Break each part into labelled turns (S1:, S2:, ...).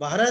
S1: 12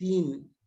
S1: 3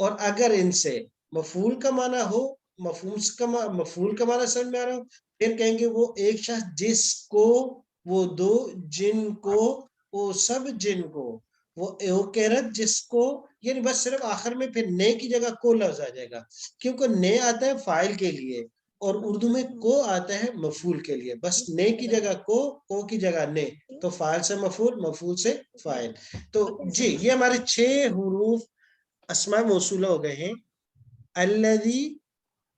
S1: اور اگر ان سے مفعول کا معنی ہو، مفعول کا معنی سمجھ میں آ رہا ہو، پھر کہیں گے وہ ایک شخص جس کو، وہ دو جن کو، وہ سب جن کو، وہ ایوکیرت جس کو، یعنی بس صرف آخر میں پھر نے کی جگہ کو لفظ آ جائے گا، کیونکہ نے آتا ہے فاعل کے لیے اور اردو میں کو آتا ہے مفعول کے لیے، بس نے کی جگہ کو کی جگہ نے، تو فاعل سے مفعول، مفعول سے فاعل۔ تو جی یہ ہمارے 6 حروف اسماء موصولہ ہو گئے ہیں۔ الذی،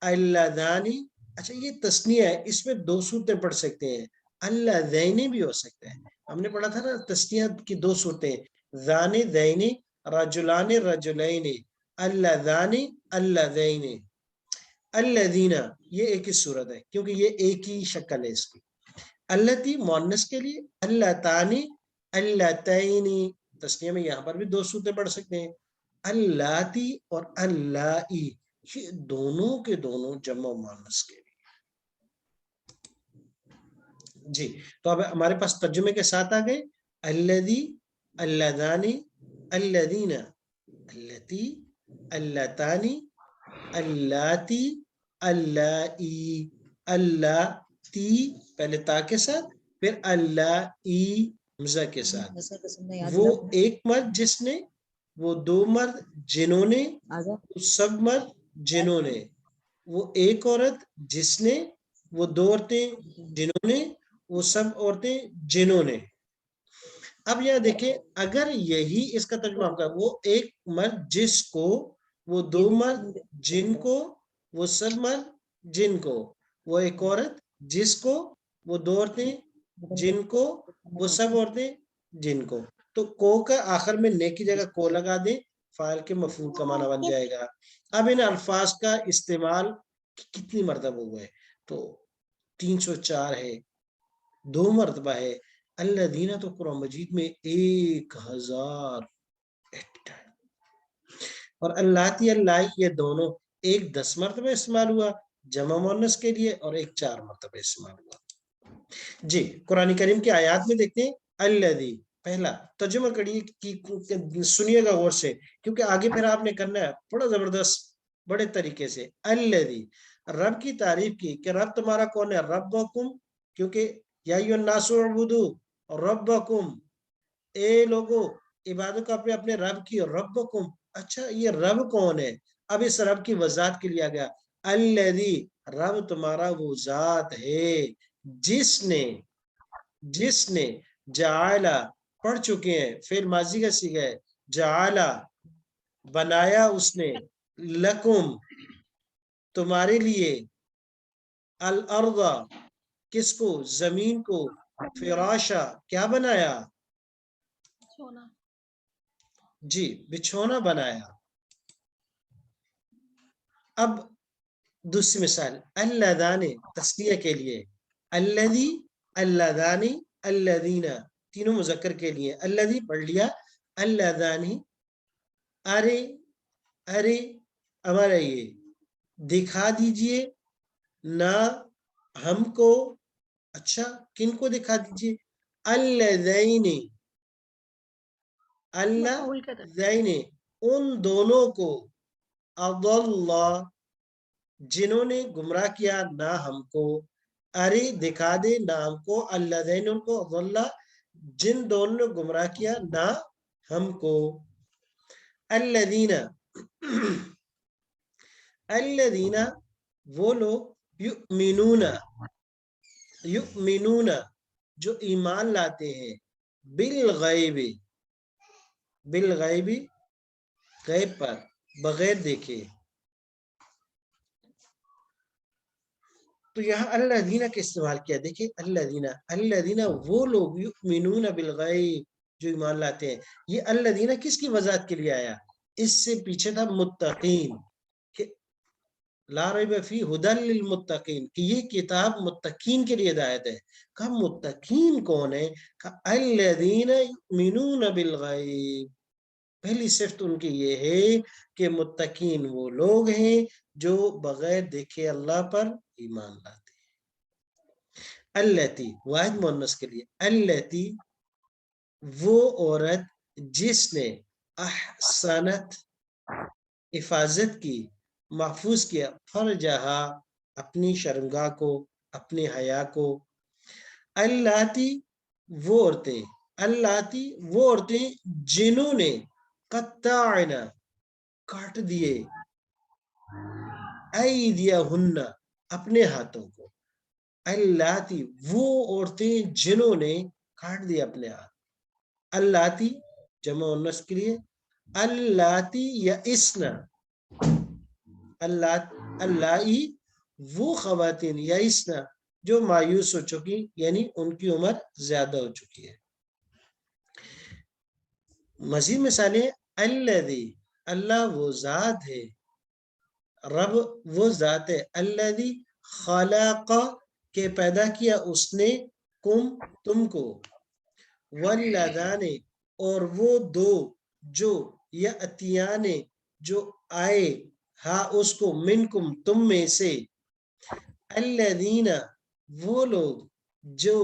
S1: اللذانی، اچھا یہ تثنیہ ہے، اس میں 2 صورتیں پڑھ سکتے ہیں، اللذین بھی ہو سکتا ہے، ہم نے پڑھا تھا نا تثنیہ کی 2 صورتیں، ذان ذین، رجلان رجلین، اللذانی اللذین، الذین یہ ایک ہی صورت ہے کیونکہ یہ ایک ہی شکل ہے اس کی۔ اللتی مؤنث کے لیے، اللتانی اللتین، تثنیہ میں یہاں پر بھی 2 صورتیں پڑھ سکتے ہیں، اللاتی اور اللائی، یہ دونوں کے دونوں جمع مؤنث کے لیے۔ جی تو اب ہمارے پاس ترجمے کے ساتھ آ گئے، الذی، اللذانی، الذین، اللتی، اللتانی، اللاتی، اللائی، اللاتی پہلے تا کے ساتھ، پھر اللائی حمزہ کے ساتھ، وہ ایک مرد جس نے، وہ 2 مرد جنہوں نے، وہ سب مرد جنہوں نے، وہ ایک عورت جس نے، وہ 2 عورتیں جنہوں نے، وہ سب عورتیں جنہوں نے۔ اب یہ دیکھیں اگر یہی اس کا ترجمہ ہوگا، وہ ایک مرد جس کو، وہ 2 مرد جن کو، وہ سب مرد جن کو، وہ ایک عورت جس کو، وہ 2 عورتیں جن کو، وہ سب عورتیں جن کو، تو کو کا آخر میں نے کی جگہ کو لگا دیں، فاعل کے مفعول کا معنی بن جائے گا۔ اب ان الفاظ کا استعمال کتنی مرتبہ ہوا ہے، تو 304 ہے، 2 مرتبہ ہے، الذین تو قرآن مجید میں 1000 اور اللاتی اللائی یہ دونوں ایک 10 مرتبہ استعمال ہوا جمع مؤنث کے لیے اور ایک 4 مرتبہ استعمال ہوا۔ جی قرآن کریم کی آیات میں دیکھتے ہیں، الذی پہلا ترجمہ کریے کی سنیے گا غور سے کیونکہ آگے پھر آپ نے کرنا ہے بڑا زبردست بڑے طریقے سے۔ الذی رب کی تعریف کی کہ رب تمہارا کون ہے، ربکم، کیونکہ یا ایھا الناس اعبدوا ربکم، اے لوگو عبادت کا اپنے رب کی، ربکم، اچھا یہ رب کون ہے، اب اس رب کی وضاحت کے لیے آ گیا، الذی رب تمہارا وہ ذات ہے جس نے جعل پڑھ چکے ہیں، فعل ماضی کا صیغہ ہے، جعل بنایا اس نے، لکم تمہارے لیے، الارض کس کو، زمین کو، فراشا کیا بنایا، جی بچھونا بنایا۔ اب دوسری مثال، اللذان تسنیہ کے لیے، الذی، اللذانی، الذین تینوں مذکر کے لیے، الذی پڑھ لیا، اللذانی ارے، ارے ہمارا یہ دکھا دیجئے نہ ہم کو، اچھا کن کو دکھا دیجئے، الذین، الذین ان دونوں کو، اضل جنہوں نے گمراہ کیا نہ ہم کو، ارے دکھا دے نہ ہم کو، الذین ان کو، اضل جن دونوں نے گمراہ کیا نہ ہم کو۔ الذین الذین وہ لوگ، یؤمنون جو ایمان لاتے ہیں، بالغیب بالغیب غیب پر بغیر دیکھے، تو یہاں الذین کا استعمال کیا، دیکھیں الذین وہ لوگ، یؤمنون بالغیب جو ایمان لاتے ہیں، یہ الذین کس کی وضاحت کے لیے آیا، اس سے پیچھے تھا متقین، کہ لا ریب فی ھدی للمتقین، کہ یہ کتاب متقین کے لیے ہدایت ہے۔ کہا متقین کون ہے، کہا الذین یؤمنون بالغیب، پہلی صفت ان کی یہ ہے کہ متقین وہ لوگ ہیں جو بغیر دیکھے اللہ پر ایمان لاتے ہیں۔ التی واحد مؤنث کے لیے، التی وہ عورت جس نے، احسنت حفاظت کی، محفوظ کیا، فرجہا اپنی شرمگاہ کو، اپنی حیا کو، اللاتی وہ عورتیں، اللاتی وہ عورتیں جنہوں نے قطعنا کاٹ دیے، ایدیہن اپنے ہاتھوں کو، اللاتی وہ عورتیں جنہوں نے کاٹ دیا اپنے ہاتھ، اللاتی جمع مؤنث کے لیے، اللاتی یئسن، اللائی وہ خواتین یئسن جو مایوس ہو چکی، یعنی ان کی عمر زیادہ ہو چکی ہے۔ مزید مثالیں، الذی اللہ وہ ذات ہے، رب وہ ذات ہے، الذی خلق کے پیدا کیا اس نے، کم تم کو، واللذان اور وہ دو جو یاتیان جو آئے، ہاں اس کو، منکم تم میں سے، الذین وہ لوگ جو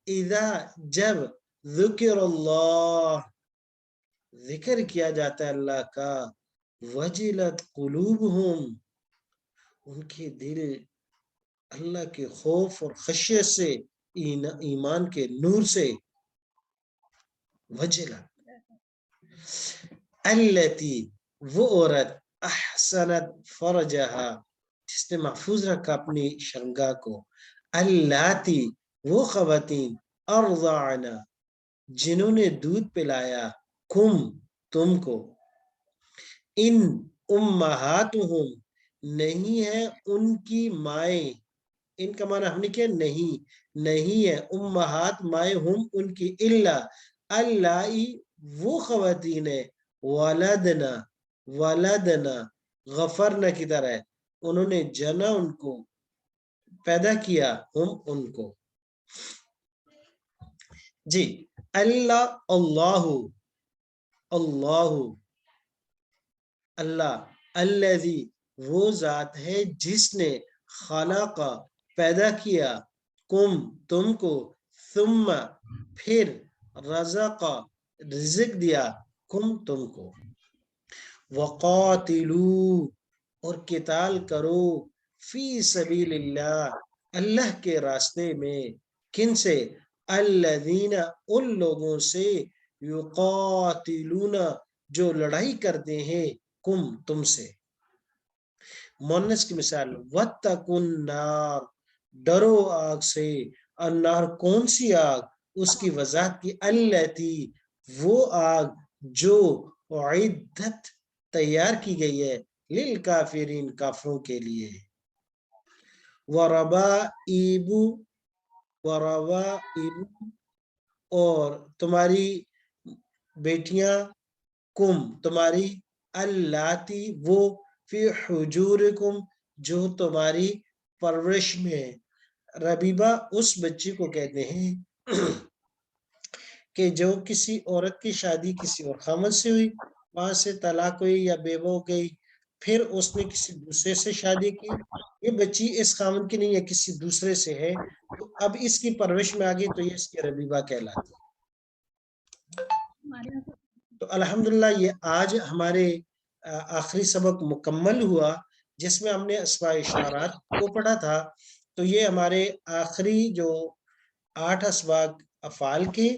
S1: اذا جب ذکر اللہ ذکر کیا جاتا ہے اللہ کا، وجلت قلوبہم ان کے دل اللہ کے خوف اور خشیت سے، ایمان کے نور سے، وجلت التی وہ عورت، احسنت فرجہا جس نے محفوظ رکھا اپنی شرمگاہ کو، اللاتی وہ خواتین، ارضعنا جنہوں نے دودھ پلایا، کم تم کو، ان امہاتہم نہیں ہے ان کی مائیں، ان کا معنی ہم نے کیا، نہیں، نہیں ہے، امہات مائیں ہم ان کی، الا اللائی وہ خواتین ہے، ولدنا ولدنا غفرنا کی طرح ہے، انہوں نے جنا ان کو، پیدا کیا ہم ان کو۔ جی، اللہ اللہ اللہ اللہ الذی وہ ذات ہے جس نے خلق پیدا کیا، کم تم کو، ثم پھر رزق رزق دیا، کم تم کو، وقاتلو اور قتال کرو، فی سبیل اللہ اللہ کے راستے میں، کن سے، الذین ان لوگوں سے، یقاتلون جو لڑائی کرتے ہیں، کم تم سے۔ مونس کی مثال، وَاتَّقُوا النَّارَ ڈرو آگ سے، النار کون سی آگ، اس کی وضاحت کی، التی وہ آگ جو اعدت تیار کی گئی ہے، للکافرین کافروں کے لیے، وربائب وربائب اور تمہاری بیٹیاں، کم تمہاری، اللاتی وہ، فی حجورکم جو تمہاری پرورش میں ہے، ربیبہ اس بچی کو کہتے ہیں کہ جو کسی عورت کی شادی کسی اور خامد سے ہوئی، وہاں سے طلاق ہوئی یا بیوہ ہو گئی، پھر اس نے کسی دوسرے سے شادی کی، یہ بچی اس خامد کی نہیں ہے، کسی دوسرے سے ہے، تو اب اس کی پرورش میں آگئی تو یہ اس کی ربیبہ کہلاتی ہے۔ تو الحمدللہ یہ آج ہمارے آخری سبق مکمل ہوا جس میں ہم نے اسماء اشارات کو پڑھا تھا، تو یہ ہمارے آخری جو 8 اسباق افعال کے،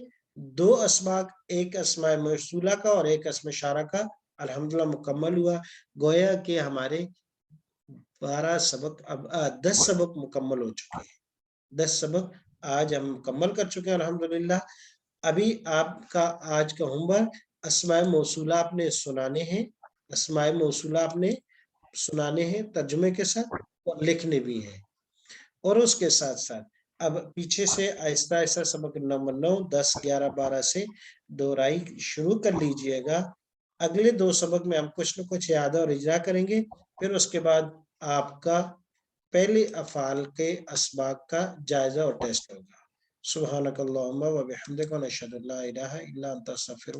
S1: 2 اسباق، ایک اسماء موصولہ کا اور ایک اسماء اشارہ کا الحمدللہ مکمل ہوا، گویا کہ ہمارے 12 سبق، اب 10 سبق مکمل ہو چکے ہیں، 10 سبق آج ہم مکمل کر چکے ہیں الحمدللہ۔ ابھی آپ کا آج کا ہوم ورک، اسماء موصولہ آپ نے سنانے ہیں، اسماء موصولہ آپ نے سنانے ہیں ترجمے کے ساتھ اور لکھنے بھی ہیں، اور اس کے ساتھ ساتھ اب پیچھے سے آہستہ آہستہ سبق نمبر 9، 10، 11، 12 سے دہرائی شروع کر لیجئے گا۔ اگلے 2 سبق میں ہم کچھ نہ کچھ یاد اور اجرا کریں گے، پھر اس کے بعد آپ کا پہلے افعال کے اسباق کا جائزہ اور ٹیسٹ ہوگا۔ سبحانک اللہم و بحمدک، نشہد ان لا الہ الا انت، استغفرک۔